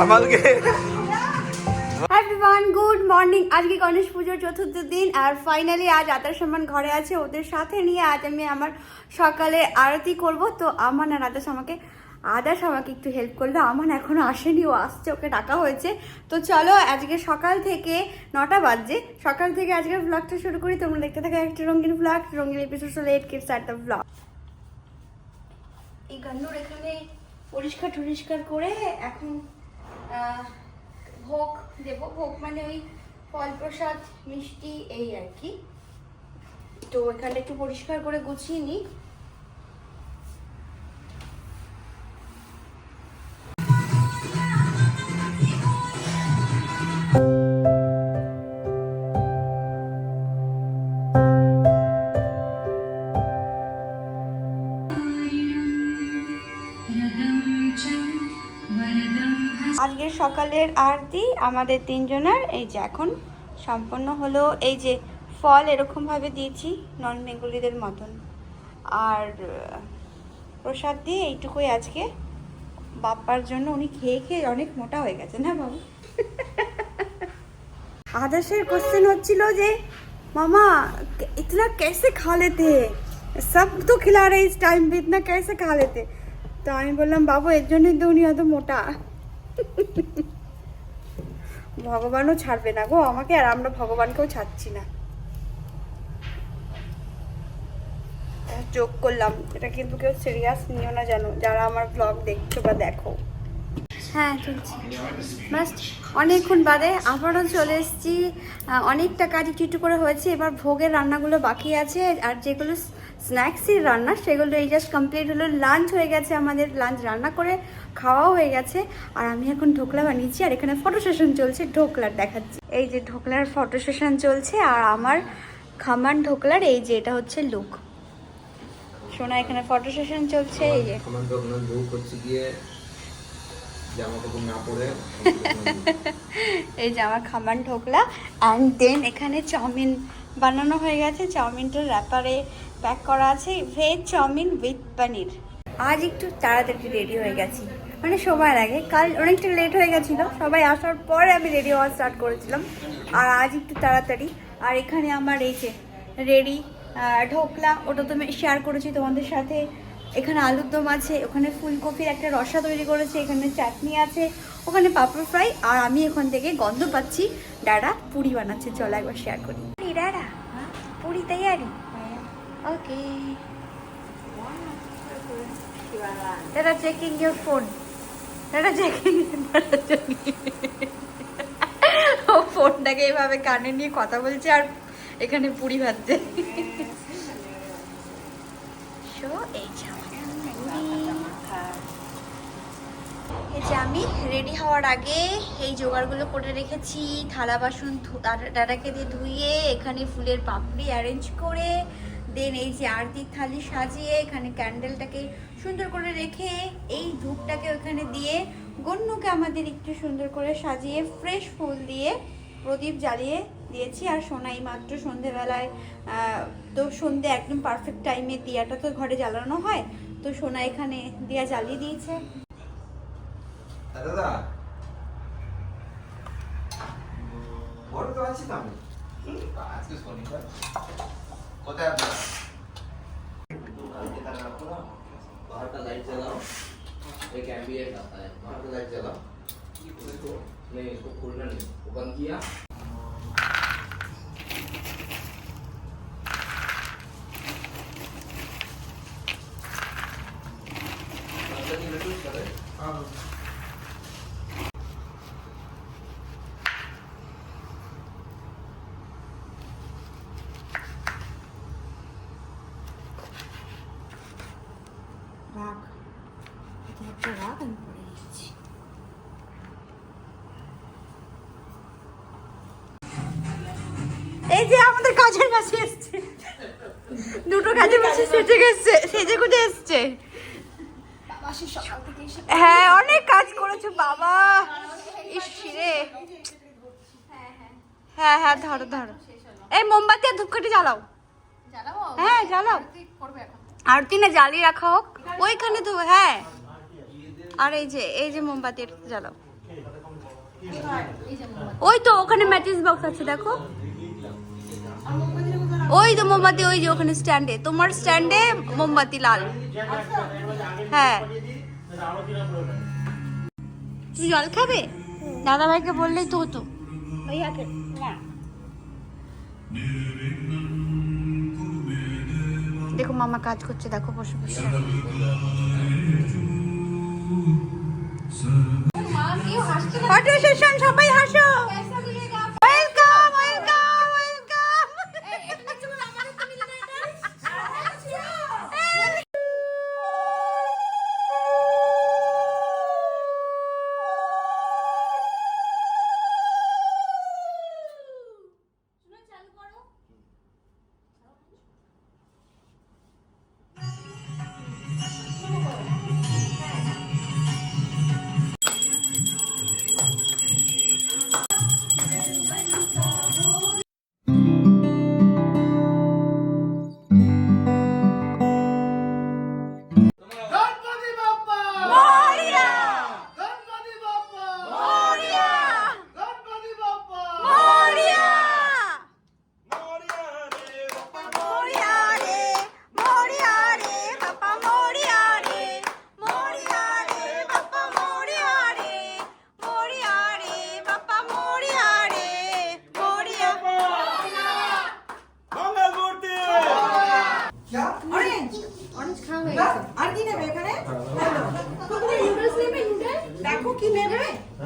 সামালকে। Everyone good morning. আজকে গণেশ পুজোর চতুর্থ দিন আর ফাইনালি আজ আদার সম্মান ঘরে আছে, ওদের সাথে নিয়ে আজ আমি আমার সকালে আরতি করব। তো আমান আর আদাস আমাকে একটু হেল্প করলো। আমান এখনো আসেনি, ও আসছে, ওকে ডাকা হয়েছে। তো চলো আজকে সকাল থেকে 9টা বাজছে, সকাল থেকে আজকের ব্লগটা শুরু করি। তোমরা দেখতে থাকো একটা রঙিন ব্লগ, রঙিন episode let kids are the blog. এই গান্নুর এখানে পরিষ্কার করে এখন ভোগ দেব। ভোগ মানে ওই ফল প্রসাদ মিষ্টি এই আর কি। তো এখানটা একটু পরিষ্কার করে গুছিয়ে নিই। আজকের সকালের আরতি আমাদের তিনজনের এই যে এখন সম্পন্ন হলো। এই যে ফল এরকমভাবে দিয়েছি নন বেঙ্গলিদের মতন, আর প্রসাদ দিয়ে এইটুকুই আজকে বাপ্পার জন্য। উনি খেয়ে অনেক মোটা হয়ে গেছে না বাবু? আদাসের কোশ্চেন হচ্ছিল যে মামা ইতনা कैसे खा लेते हैं, सब तो खिला रहे इस टाइम पे, इतना कैसे खा लेते? তো আমি বললাম বাবু এর জন্যই তো উনি এত মোটা। ভগবানও ছাড়বে না গো আমাকে, আর আমরা ভগবানকেও ছাড়ছি না। যোগ করলাম, এটা কিন্তু কেউ সিরিয়াস নিও না জানো, যারা আমার ব্লগ দেখছো বা দেখো। হ্যাঁ চলছে মাস্ট। অনেকক্ষণ বাদে আবারও চলে এসেছি। অনেকটা কাজ একটু করে হয়েছে, এবার ভোগের রান্নাগুলো বাকি আছে। আর যেগুলো স্ন্যাক্সের রান্না সেগুলো এই জাস্ট কমপ্লিট হলো। লাঞ্চ হয়ে গেছে, আমাদের লাঞ্চ রান্না করে খাওয়াও হয়ে গেছে। আর আমি এখন ঢোকলা বানিয়েছি, আর এখানে ফটো সেশন চলছে। ঢোকলার দেখাচ্ছি, এই যে ঢোকলার ফটো সেশন চলছে। আর আমার খামান ঢোকলার এই যে এটা হচ্ছে লুক। শোনা এখানে ফটো সেশন চলছে। এই যে খামান ঢোকলার লুক হচ্ছে গিয়ে জামা কাপড় না পরে এই যে আমার খামান ঢোকলা। অ্যান্ড দেন এখানে চাউমিন বানানো হয়ে গেছে, চাউমিনটা র্যাপারে প্যাক করা আছে, ভেজ চাউমিন উইথ পনির। আজ একটু তাড়াতাড়ি রেডি হয়ে গেছি, মানে সময় লাগে। কাল অনেকটা লেট হয়ে গেছিলো, সবাই আসার পরে আমি রেডি হওয়া স্টার্ট করেছিলাম। আর আজ একটু তাড়াতাড়ি। আর এখানে আমার এই যে রেডি ঢোকলা, ওটা তো আমি শেয়ার করেছি তোমাদের সাথে। এখানে আলুর দম আছে, ওখানে ফুলকপির একটা রসা তৈরি করেছে, এখানে চাটনি আছে, ওখানে পাপড় ফ্রাই। আর আমি এখান থেকে গন্ধ পাচ্ছি ডাডা পুরি বানাচ্ছে। চলো একবার শেয়ার করি। ডাডা পুরি তৈরি। ওকে দাদা চেকিং ইউর ফোন, দাদা চেকিং। ও ফোনটাকে এইভাবে কানে নিয়ে কথা বলছে আর এখানে পুরি ভাজছে। এই যে আমি রেডি হওয়ার আগে এই জোগাড়গুলো করে রেখেছি। থালা বাসন দাদাকে দিয়ে ধুয়ে এখানে ফুলের পাপড়ি অ্যারেঞ্জ করে, দেন এই যে আরতির থালি সাজিয়ে এখানে ক্যান্ডেলটাকে সুন্দর করে রেখে এই ধূপটাকে ওখানে দিয়ে গন্যকে আমাদের একটু সুন্দর করে সাজিয়ে ফ্রেশ ফুল দিয়ে প্রদীপ জ্বালিয়ে দিয়েছি। আর সোনাই মাত্র সন্ধেবেলায় তো সন্ধে একদম পারফেক্ট টাইমে দিয়াটা তো ঘরে জ্বালানো হয়, তো সোনা এখানে দিয়া জ্বালিয়ে দিয়েছে। দাদা বড় তো আছি তো আমি আজকে শনিবার। কোথায় আপনারা? बाहर का लाइट जलाओ, एक एम्बिएंट आता है, बाहर का लाइट जलाओ। इसको नहीं, इसको खोलना नहीं, वो बंद किया। রাগ, এটা একটা রাগ আমি পড়ে যাচ্ছি। এই যে আমাদের কাজের মাসি এসছে, দুটো কাজের মাসি সেজে গুজে এসছে। হ্যাঁ অনেক কাজ করেছো বাবা। ইস রে, হ্যাঁ হ্যাঁ ধরো ধরো। এই মোমবাতি আর ধূপকাঠি জ্বালাও। হ্যাঁ জ্বালাও, আরতি না জ্বালিয়ে রাখা হোক ওইখানে তো। হ্যাঁ আর এই যে মোমবাতি জ্বালাও। ওই তো ওখানে ম্যাচিস বক্স আছে দেখো, ওই তো মোমবাতি, ওই যে ওখানে স্ট্যান্ডে, তোমার স্ট্যান্ডে মোমবাতি লাল। হ্যাঁ তুমি জল খাবে? দাদা ভাইকে বললেই তো হতো। ভাইয়াকে না। দেখো মামা কাজ করছে, দেখো বসে বসে। ফটো সেশন, সবাই হাসো। Welcome welcome welcome.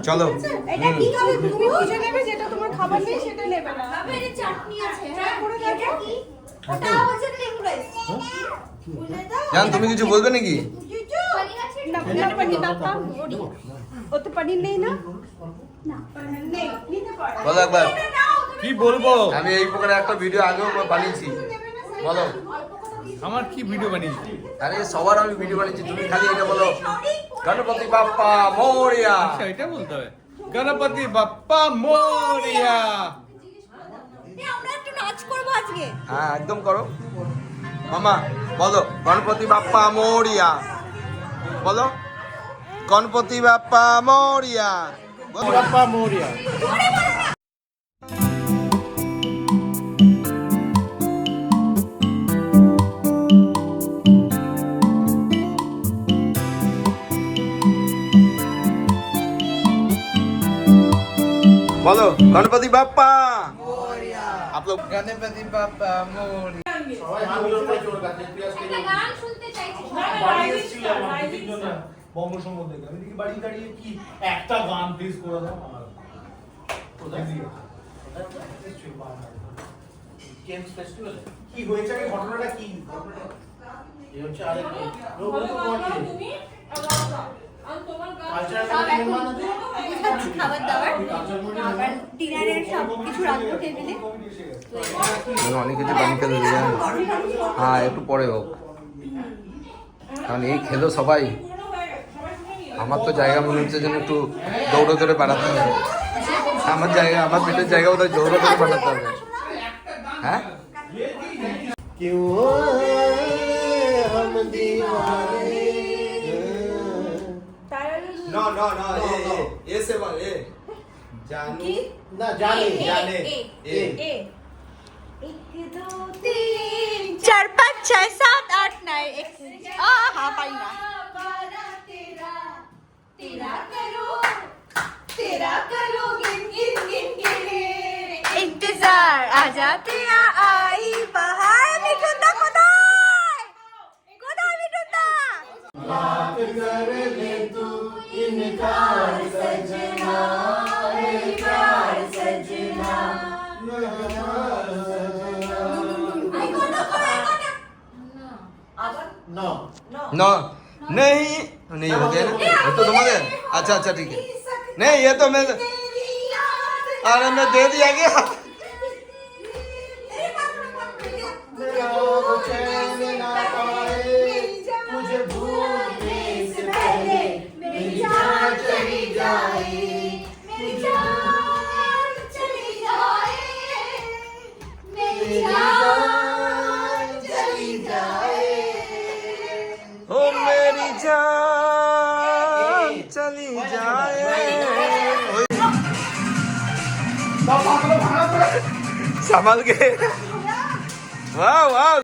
চলো এটা কি খাবে? তুমি বুঝে নেবে, যেটা তোমার খাবার নেই সেটা নেবে না। খাবে এর চাটনি আছে, হ্যাঁ করে দেখো। ওটা হচ্ছে লেমন রাইস। বুঝলে তো? জান তুমি কিছু বলবে নাকি? পনির আছে না? না পনির বাপ্পা মোড়ি। ও তো পনির নেই না? না নেই, নিতে পারো। বলো একবার। কি বলবো? আমি এই প্রকারে একটা ভিডিও আগেও বানিয়েছি, বলো। আমার কি ভিডিও বানিয়েছি? আরে সবার আমি ভিডিও বানিয়েছি, তুমি খালি এটা বলো গণপতি বাপ্পা মোরিয়া। আচ্ছা এটা বলতে হবে, গণপতি বাপ্পা মোরিয়া। আমরা একটু নাচ করব আজকে। হ্যাঁ একদম করো মামা, বলো গণপতি বাপ্পা মোরিয়া, বলো গণপতি বাপ্পা মোরিয়া, বাপ্পা মোরিয়া। বলো গণপতি বাপ্পা মোরিয়া। आप लोग गणपति बाप्पा मोरिया। একটা গান শুনতে চাইছি। বঙ্গসংঘ থেকে আমি দেখি বাড়ি দাঁড়িয়ে কি একটা গান প্লিজ করে দাও আমার কোথায় দিয়ে গেমস ফেস্টিভ্যাল কি হয়েছে কি ঘটনাটা কি এই হচ্ছে আরেক খাবার দাবার আবার ডিনারের সব কিছু রাখবো টেবিলে। অনেক কিছু বানিয়ে দিতে জানেন। হ্যাঁ একটু পরে হোক, কারণ এই খেলো সবাই। আমার তো জায়গা মনে হচ্ছে যেন একটু দৌড়ে দৌড়ে বানাতে হবে। আমার জায়গা, আমার পেটের জায়গা বোধহয় দৌড়ে দৌড়ে বানাতে হবে। হ্যাঁ No, no, no, ए से बोल ए जानू না জানে जाने ए 1 2 3 4 5 6 7 8 9 हाँ पाई ना। तेरा करो गिन गिन गिन गिन इंतजार आजा तेरा आई बहार मिठुता कोदाय मिठुता कर ले तू इनकार सजना इनकार सजना नो नो नहीं नहीं हो गया ना, ये तो तुम्हारे। अच्छा अच्छा ठीक है, नहीं ये तो मैं, अरे मैं दे दिया गया। चैन ना पाए मुझे भूलने से पहले मेरी जान चली जाए मेरी जान चली जाए मेरी जान चली जाए ओ मेरी जान चली जाए। संभल के वाह वाह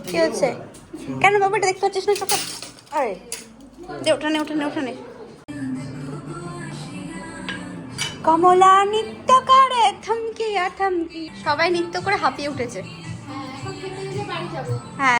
কি হচ্ছে কেন বাবাটা দেখতে পাচ্ছিস না চোখে আরে দে ওঠানে ওঠানে ওঠানে কমলা নৃত্য করে থমকি থমকি সবাই নৃত্য করে হাঁপিয়ে উঠেছে হ্যাঁ